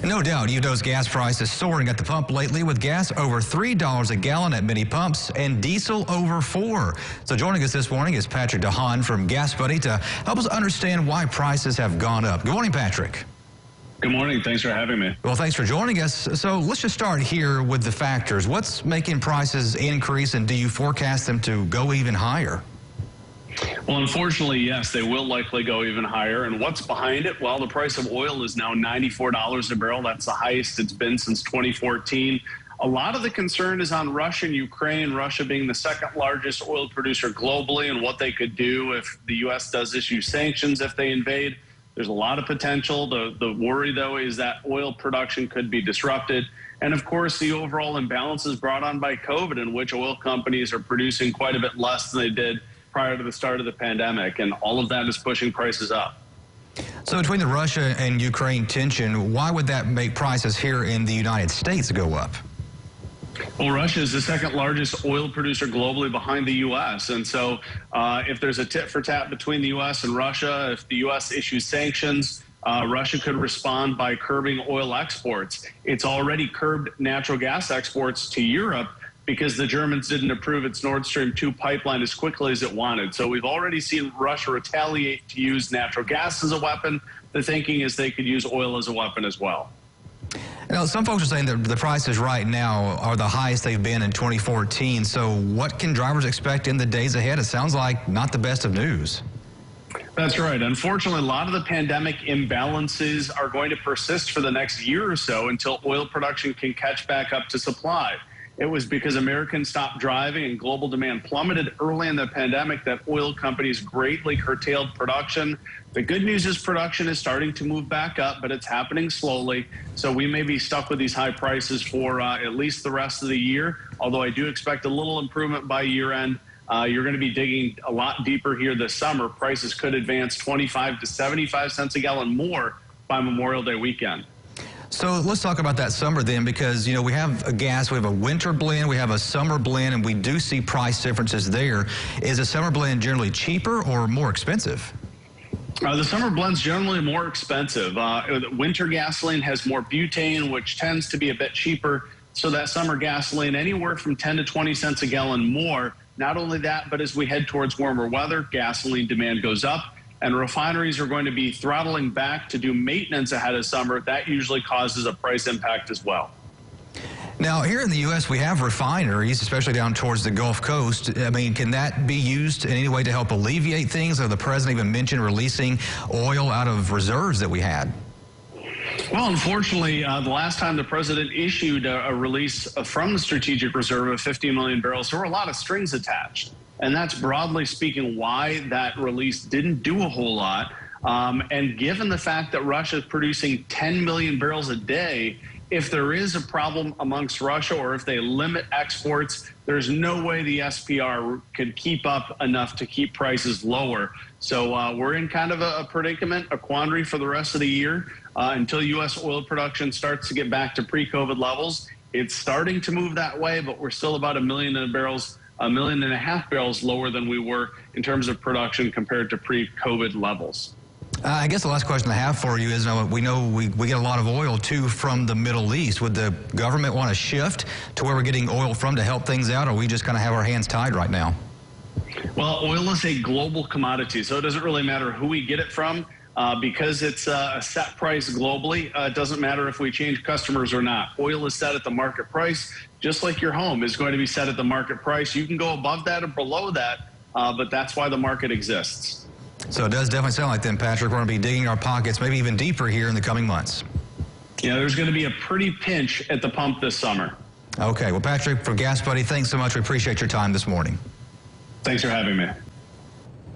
No doubt, you notice gas prices soaring at the pump lately, with gas over $3 a gallon at many pumps and diesel over $4. So joining us this morning is Patrick Haan from Gas Buddy to help us understand why prices have gone up. Good morning, Patrick. Good morning. Thanks for having me. Well, thanks for joining us. So let's just start here with the factors. What's making prices increase, and do you forecast them to go even higher? Well, unfortunately, yes, they will likely go even higher. And what's behind it? Well, the price of oil is now $94 a barrel. That's the highest it's been since 2014. A lot of the concern is on Russia and Ukraine, Russia being the second largest oil producer globally, and what they could do if the U.S. does issue sanctions if they invade. There's a lot of potential. The worry, though, is that oil production could be disrupted. And, of course, the overall imbalance is brought on by COVID, in which oil companies are producing quite a bit less than they did prior to the start of the pandemic. And all of that is pushing prices up. So between the Russia and Ukraine tension, why would that make prices here in the United States go up? Well, Russia is the second largest oil producer globally behind the U.S. And so if there's a tit for tat between the U.S. and Russia, if the U.S. issues sanctions, Russia could respond by curbing oil exports. It's already curbed natural gas exports to Europe because the Germans didn't approve its Nord Stream 2 pipeline as quickly as it wanted. So we've already seen Russia retaliate to use natural gas as a weapon. The thinking is they could use oil as a weapon as well. You know, some folks are saying that the prices right now are the highest they've been in 2014. So what can drivers expect in the days ahead? It sounds like not the best of news. That's right. Unfortunately, a lot of the pandemic imbalances are going to persist for the next year or so until oil production can catch back up to supply. It was because Americans stopped driving and global demand plummeted early in the pandemic that oil companies greatly curtailed production. The good news is production is starting to move back up, but it's happening slowly. So we may be stuck with these high prices for at least the rest of the year, although I do expect a little improvement by year end. You're going to be digging a lot deeper here this summer. Prices could advance 25 to 75 cents a gallon more by Memorial Day weekend. So let's talk about that summer then, because, you know, we have a gas, we have a winter blend, we have a summer blend, and we do see price differences there. Is a summer blend generally cheaper or more expensive? The summer blend's generally more expensive. Winter gasoline has more butane, which tends to be a bit cheaper. So that summer gasoline, anywhere from 10 to 20 cents a gallon more. Not only that, but as we head towards warmer weather, gasoline demand goes up. And refineries are going to be throttling back to do maintenance ahead of summer. That usually causes a price impact as well. Now, here in the U.S., we have refineries, especially down towards the Gulf Coast. I mean, can that be used in any way to help alleviate things? Or the president even mentioned releasing oil out of reserves that we had? Well, unfortunately, the last time the president issued a release from the strategic reserve of 50 million barrels, there were a lot of strings attached. And that's broadly speaking why that release didn't do a whole lot. And given the fact that Russia is producing 10 million barrels a day, if there is a problem amongst Russia or if they limit exports, there's no way the SPR could keep up enough to keep prices lower. So we're in kind of a predicament, a quandary for the rest of the year until U.S. oil production starts to get back to pre-COVID levels. It's starting to move that way, but we're still about 1.5 million barrels lower than we were in terms of production compared to pre-COVID levels. I guess the last question I have for you is, we know we get a lot of oil, too, from the Middle East. Would the government want to shift to where we're getting oil from to help things out, or we just kind of have our hands tied right now? Well, oil is a global commodity, so it doesn't really matter who we get it from. Because it's a set price globally, it doesn't matter if we change customers or not. Oil is set at the market price, just like your home is going to be set at the market price. You can go above that or below that, but that's why the market exists. So it does definitely sound like then, Patrick, we're going to be digging our pockets maybe even deeper here in the coming months. Yeah, there's going to be a pretty pinch at the pump this summer. Okay, well, Patrick, from Gas Buddy, thanks so much. We appreciate your time this morning. Thanks for having me.